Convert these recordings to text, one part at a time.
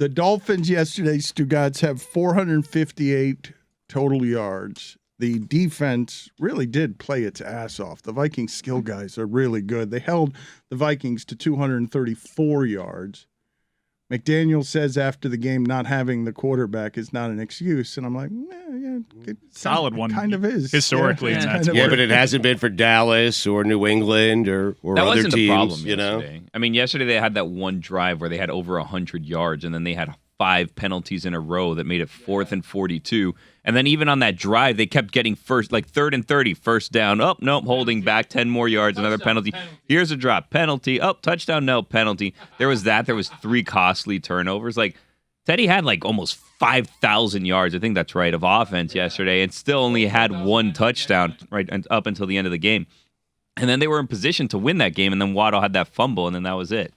The Dolphins yesterday, Stugotz, have 458 total yards. The defense really did play its ass off. The Vikings skill guys are really good. They held the Vikings to 234 yards. McDaniel says after the game not having the quarterback is not an excuse. And I'm like, solid one. Kind of is. Historically. Yeah, but it hasn't been for Dallas or New England or that other wasn't teams. The problem yesterday. I mean, yesterday they had that one drive where they had over 100 yards, and then they had 5 penalties in a row that made it 4th and 42. And then even on that drive, they kept getting 3rd and 30, first down. Oh, nope, holding back 10 more yards, another penalty. Here's a drop, penalty. Oh, touchdown, no, penalty. There was 3 costly turnovers. Like, Teddy had like almost 5,000 yards, I think that's right, of offense yesterday, and still only had 1 touchdown right up until the end of the game. And then they were in position to win that game, and then Waddle had that fumble, and then that was it.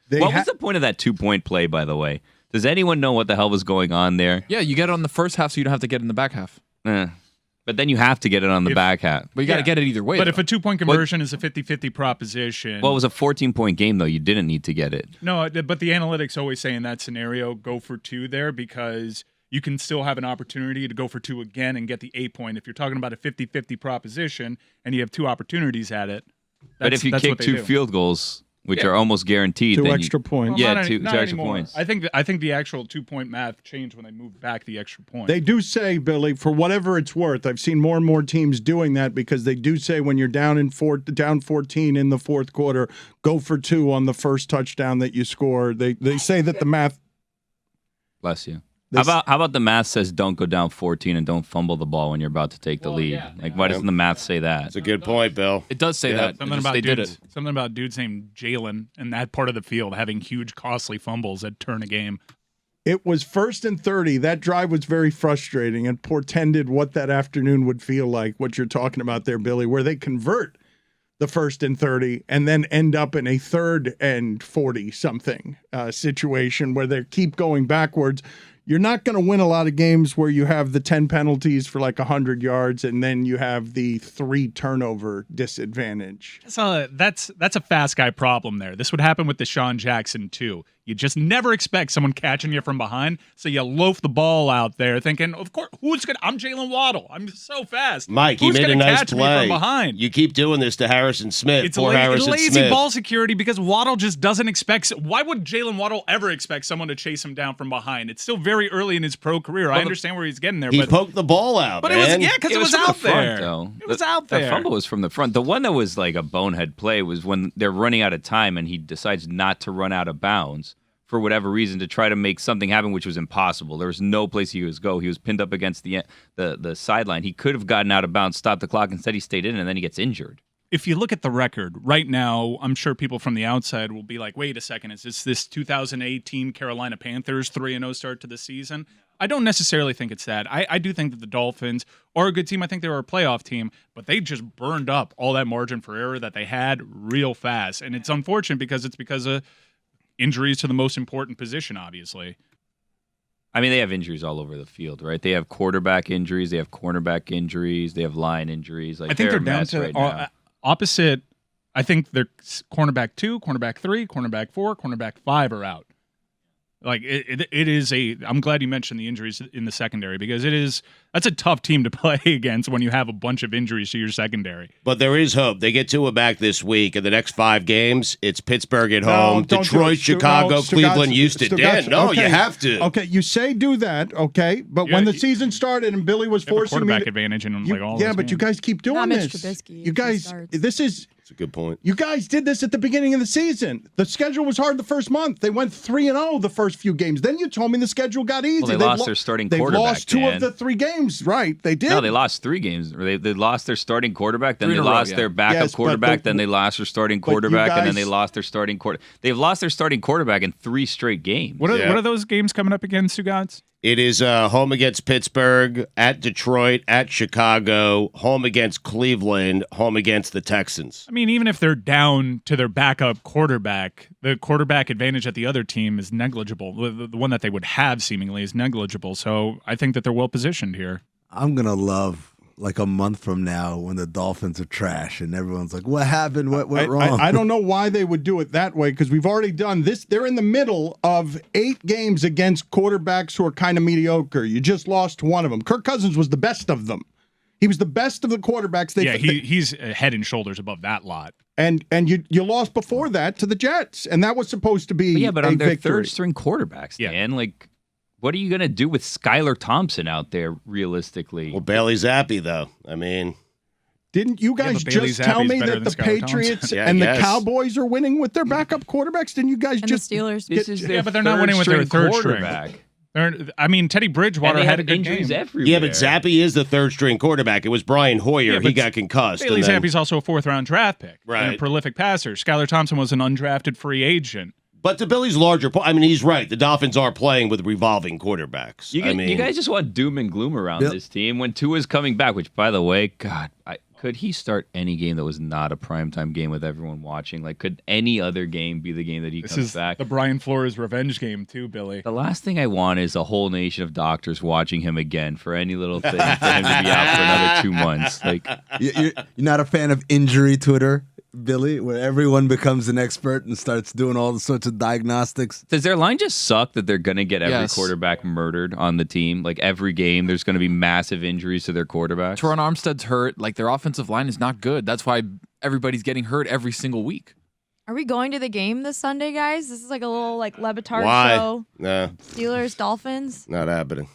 What was the point of that 2-point play, by the way? Does anyone know what the hell was going on there? Yeah, you get it on the first half, so you don't have to get it in the back half. But then you have to get it on the back half. But you got to get it either way. But if a 2-point conversion is a 50-50 proposition. Well, it was a 14-point game, though. You didn't need to get it. No, but the analytics always say in that scenario, go for 2 there because you can still have an opportunity to go for 2 again and get the 8-point. If you're talking about a 50-50 proposition and you have 2 opportunities at it. But if you kick 2 field goals, which are almost guaranteed. 2 extra points. Well, not 2 extra anymore. points. I think the actual 2-point math changed when they moved back the extra point. They do say, Billy, for whatever it's worth, I've seen more and more teams doing that because they do say when you're down 14 in the fourth quarter, go for 2 on the first touchdown that you score. They say that the math. Bless you. How about the math says don't go down 14 and don't fumble the ball when you're about to take the lead? Yeah. Like, why doesn't the math say that? That's a good point, Bill. It does say that. Something about dudes named Jalen in that part of the field having huge, costly fumbles that turn a game. It was 1st and 30. That drive was very frustrating and portended what that afternoon would feel like, what you're talking about there, Billy, where they convert the 1st and 30 and then end up in a 3rd and 40-something situation where they keep going backwards. You're not going to win a lot of games where you have the 10 penalties for like 100 yards and then you have the 3 turnover disadvantage. That's a fast guy problem there. This would happen with Deshaun Jackson too. You just never expect someone catching you from behind, so you loaf the ball out there thinking, of course, I'm Jalen Waddle. I'm so fast. Mike, who's he made a nice catch play. Me from behind? You keep doing this to Harrison Smith. It's Harrison lazy Smith. ball security because Waddle just doesn't expect. Why would Jalen Waddle ever expect someone to chase him down from behind? It's still very early in his pro career. I understand where he's getting there. He but poked the ball out, But man. because it was from out the front, there. though. It was out there. The fumble was from the front. The one that was like a bonehead play was when they're running out of time and he decides not to run out of bounds for whatever reason to try to make something happen, which was impossible. There was no place he was go. He was pinned up against the sideline. He could have gotten out of bounds, stopped the clock. Instead, he stayed in, and then he gets injured. If you look at the record right now, I'm sure people from the outside will be like, wait a second, is this 2018 Carolina Panthers 3-0 start to the season? I don't necessarily think it's that. I do think that the Dolphins are a good team. I think they were a playoff team, but they just burned up all that margin for error that they had real fast. And it's unfortunate because it's because of injuries to the most important position, obviously. I mean, they have injuries all over the field, right? They have quarterback injuries, they have cornerback injuries, they have line injuries. Like, I think they're a down mess to right now. opposite. I think they're cornerback 2, cornerback 3, cornerback 4, cornerback 5 are out. Like it is I'm glad you mentioned the injuries in the secondary because that's a tough team to play against when you have a bunch of injuries to your secondary. But there is hope. They get Tua back this week. In the next 5 games, it's Pittsburgh at home, Detroit, Chicago, Cleveland, Houston. Dan, no, you have to. Okay, you say do that, okay? But when the season started and Billy was forcing me quarterback advantage in like all yeah, those but games. you guys keep doing Not Mitch this. Trubisky, You guys, this is. That's a good point. You guys did this at the beginning of the season. The schedule was hard the first month. They went 3-0 the first few games. Then you told me the schedule got easy. Well, they lost their starting quarterback. They've lost 2 Dan. of the 3 games, right? They did. No, they lost 3 games. They lost their starting quarterback, then 3 they in a row, lost yeah. their backup Yes, but quarterback, then they lost their starting but you quarterback, and then guys- they lost their starting quarter. They've lost their starting quarterback in 3 straight games. What are those games coming up against, Stugotz? It is home against Pittsburgh, at Detroit, at Chicago, home against Cleveland, home against the Texans. I mean, even if they're down to their backup quarterback, the quarterback advantage at the other team is negligible. The one that they would have seemingly is negligible. So I think that they're well positioned here. I'm going to love like a month from now when the Dolphins are trash and everyone's like, what happened? What went wrong? I don't know why they would do it that way because we've already done this. They're in the middle of 8 games against quarterbacks who are kind of mediocre. You just lost one of them. Kirk Cousins was the best of them. He was the best of the quarterbacks. He's head and shoulders above that lot. And you lost before that to the Jets, and that was supposed to be but a on their victory. third-string quarterbacks, Dan, like, what are you going to do with Skylar Thompson out there, realistically? Well, Bailey Zappi, though. I mean, didn't you guys just tell me that the Patriots and the Cowboys are winning with their backup quarterbacks? Didn't you guys and just the Steelers? But they're not winning with their third quarterback. string. Teddy Bridgewater had a good injuries game. everywhere. Yeah, but Zappi is the third-string quarterback. It was Brian Hoyer. He got concussed. Bailey Zappi's also a 4th-round draft pick. Right. And a prolific passer. Skylar Thompson was an undrafted free agent. But to Billy's larger point, I mean, he's right. The Dolphins are playing with revolving quarterbacks. You guys just want doom and gloom around this team when Tua's coming back, which, by the way, God, could he start any game that was not a primetime game with everyone watching? Like, could any other game be the game that he comes back? The Brian Flores revenge game, too, Billy. The last thing I want is a whole nation of doctors watching him again for any little thing for him to be out for another 2 months. Like, You're not a fan of injury Twitter, Billy, where everyone becomes an expert and starts doing all the sorts of diagnostics? Does their line just suck that they're going to get every quarterback murdered on the team? Like, every game, there's going to be massive injuries to their quarterbacks? Teron Armstead's hurt. Like, their offensive line is not good. That's why everybody's getting hurt every single week. Are we going to the game this Sunday, guys? This is like a little LeBatard show. No. Steelers, Dolphins. Not happening.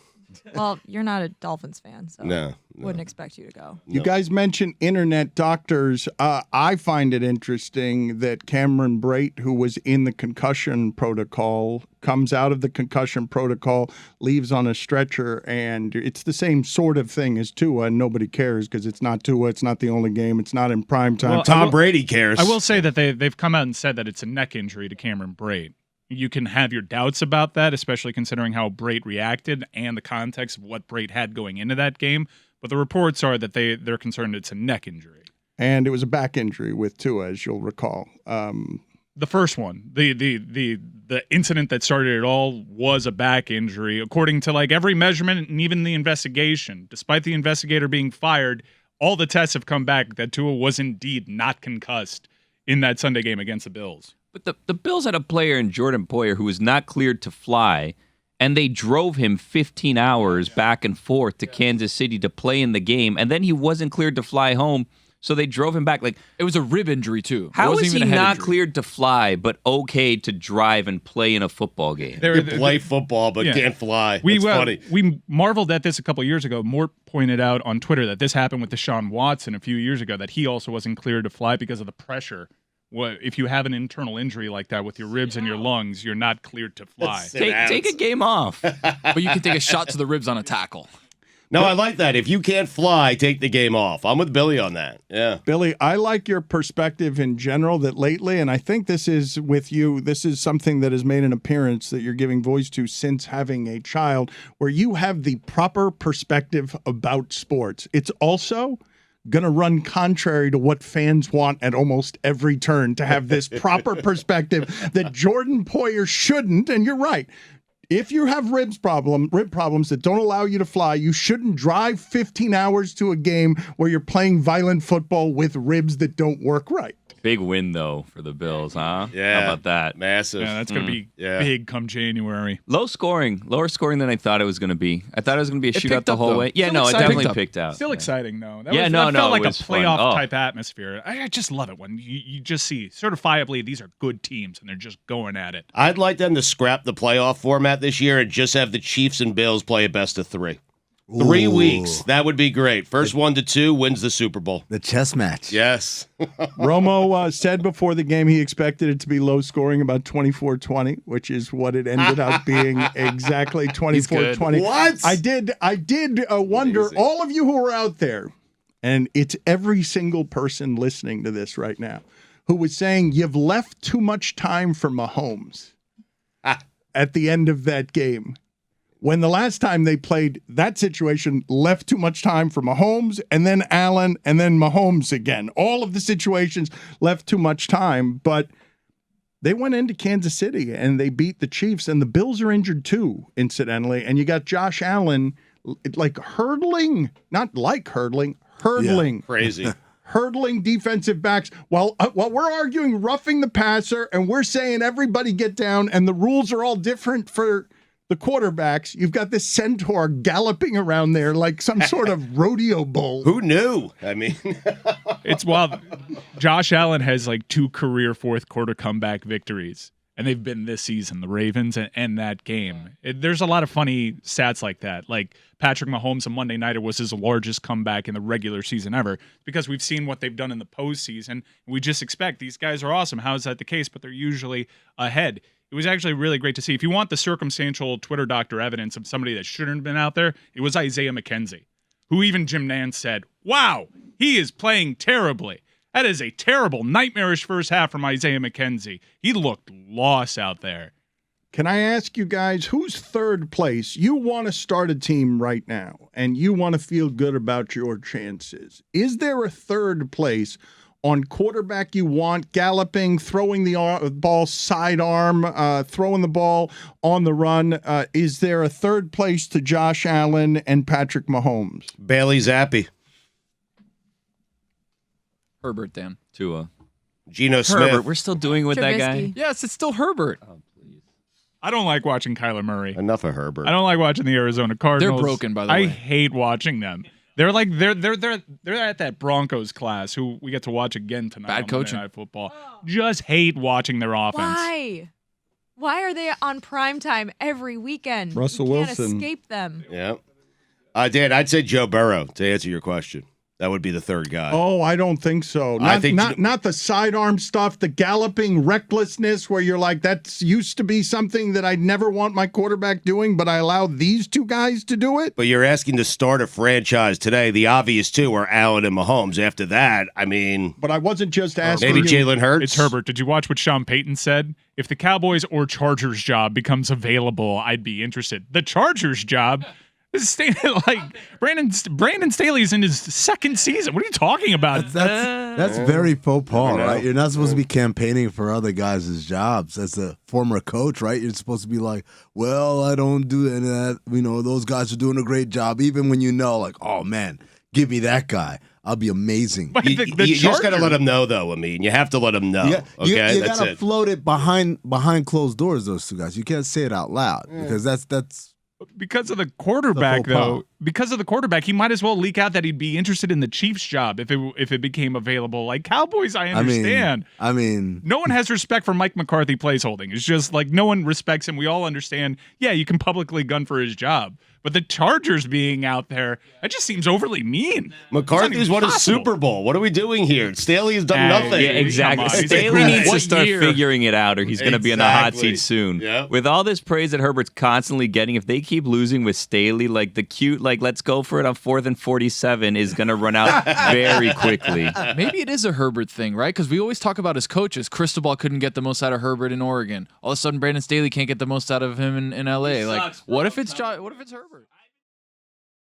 Well, you're not a Dolphins fan, so No. wouldn't expect you to go. You guys mentioned internet doctors. I find it interesting that Cameron Brate, who was in the concussion protocol, comes out of the concussion protocol, leaves on a stretcher, and it's the same sort of thing as Tua, and nobody cares because it's not Tua. It's not the only game. It's not in prime time. Well, Tom Brady cares. I will say that they've come out and said that it's a neck injury to Cameron Brate. You can have your doubts about that, especially considering how Brate reacted and the context of what Brate had going into that game. But the reports are that they're concerned it's a neck injury. And it was a back injury with Tua, as you'll recall. The first one, the incident that started it all was a back injury, according to every measurement and even the investigation. Despite the investigator being fired, all the tests have come back that Tua was indeed not concussed in that Sunday game against the Bills. But the Bills had a player in Jordan Poyer who was not cleared to fly, and they drove him 15 hours back and forth to Kansas City to play in the game, and then he wasn't cleared to fly home, so they drove him back. Like, it was a rib injury, too. How is he not cleared to fly, but okay to drive and play in a football game? You play football, but can't fly. That's funny. We marveled at this a couple years ago. Mort pointed out on Twitter that this happened with Deshaun Watson a few years ago, that he also wasn't cleared to fly because of the pressure. If you have an internal injury like that with your ribs and your lungs, you're not cleared to fly. Take a game off. But you can take a shot to the ribs on a tackle. No, I like that. If you can't fly, take the game off. I'm with Billy on that. Yeah. Billy, I like your perspective in general that lately, and I think this is with you, this is something that has made an appearance that you're giving voice to since having a child, where you have the proper perspective about sports. It's also going to run contrary to what fans want at almost every turn, to have this proper perspective that Jordan Poyer shouldn't, and you're right. If you have rib problems that don't allow you to fly, you shouldn't drive 15 hours to a game where you're playing violent football with ribs that don't work right. Big win, though, for the Bills, huh? Yeah. How about that? Massive. Yeah, that's going to be big come January. Lower scoring than I thought it was going to be. I thought it was going to be a shootout the whole though. way. Yeah, Still it exciting. definitely picked out. Still exciting, though. That it felt like a was fun. playoff-type atmosphere. I just love it when you just see, certifiably, these are good teams, and they're just going at it. I'd like them to scrap the playoff format this year and just have the Chiefs and Bills play a best of 3. 3 weeks. That would be great. First 1 to 2 wins the Super Bowl. The chess match. Yes. Romo said before the game he expected it to be low scoring, about 24-20, which is what it ended up being, exactly 24-20. What? I did wonder, Amazing. all of you who are out there, and it's every single person listening to this right now, who was saying you've left too much time for Mahomes at the end of that game. When the last time they played, that situation left too much time for Mahomes, and then Allen, and then Mahomes again. All of the situations left too much time, but they went into Kansas City and they beat the Chiefs, and the Bills are injured too, incidentally. And you got Josh Allen like hurdling, not like hurdling, hurdling. Yeah, crazy. Hurdling defensive backs while we're arguing roughing the passer and we're saying everybody get down and the rules are all different for the quarterbacks. You've got this centaur galloping around there like some sort of rodeo bull. Who knew? I mean, It's wild. Josh Allen has like 2 career fourth quarter comeback victories, and they've been this season, the Ravens and that game. There's a lot of funny stats like that. Like Patrick Mahomes, a Monday Nighter, was his largest comeback in the regular season ever because we've seen what they've done in the postseason. We just expect these guys are awesome. How is that the case? But they're usually ahead. It was actually really great to see. If you want the circumstantial Twitter doctor evidence of somebody that shouldn't have been out there, it was Isaiah McKenzie, who even Jim Nantz said, wow, he is playing terribly. That is a terrible, nightmarish first half from Isaiah McKenzie. He looked lost out there. Can I ask you guys, who's third place? You want to start a team right now, and you want to feel good about your chances. Is there a third place on quarterback you want, galloping, throwing the ball sidearm, throwing the ball on the run? Is there a third place to Josh Allen and Patrick Mahomes? Bailey Zappi, Herbert, Dan. Tua. Geno Smith. Herbert, we're still doing with that guy. Trubisky. Yes, it's still Herbert. I don't like watching Kyler Murray. Enough of Herbert. I don't like watching the Arizona Cardinals. They're broken, by the I way. hate watching them. They're like they're at that Broncos class who we get to watch again tonight. Bad on coaching. Monday Night Football. Just hate watching their offense. Why? Why are they on prime time every weekend? Russell You can't Wilson. escape them. Yeah. Dan, I'd say Joe Burrow to answer your question. That would be the third guy. Oh, I don't think so. I think not the sidearm stuff, the galloping recklessness where you're like, that's used to be something that I'd never want my quarterback doing, but I allow these two guys to do it. But you're asking to start a franchise today. The obvious two are Allen and Mahomes. After that, I mean, But I wasn't just asking maybe you. Jalen Hurts. It's Herbert. Did you watch what Sean Payton said? If the Cowboys or Chargers job becomes available, I'd be interested. The Chargers job is like Brandon Staley's in his second season. What are you talking about? That's very faux pas, right? You're not supposed to be campaigning for other guys' jobs as a former coach, right? You're supposed to be like, well, I don't do any of that. You know, those guys are doing a great job, even when you know, like, oh, man, give me that guy. I'll be amazing. But You just got to let them know, though, Amin. You have to let them know. Okay, you that's gotta it. float it behind closed doors, those two guys. You can't say it out loud because that's Because of the quarterback, The faux pas. though, because of the quarterback, he might as well leak out that he'd be interested in the Chiefs job if it became available. Like Cowboys, I understand. I mean, No one has respect for Mike McCarthy placeholding. It's just like no one respects him. We all understand, yeah, you can publicly gun for his job. But the Chargers being out there, that just seems overly mean. McCarthy's won a impossible. Super Bowl. What are we doing here? Staley has done nothing. Yeah, exactly. Come on. Staley needs to What start year? figuring it out, or he's going to be in the hot Exactly. seat soon. Yep. With all this praise that Herbert's constantly getting, if they keep losing with Staley, like the cute, like let's go for it on 4th and 47 is going to run out very quickly. Maybe it is a Herbert thing, right? Because we always talk about his coaches. Cristobal couldn't get the most out of Herbert in Oregon. All of a sudden, Brandon Staley can't get the most out of him in L.A. Like, what if it's Herbert?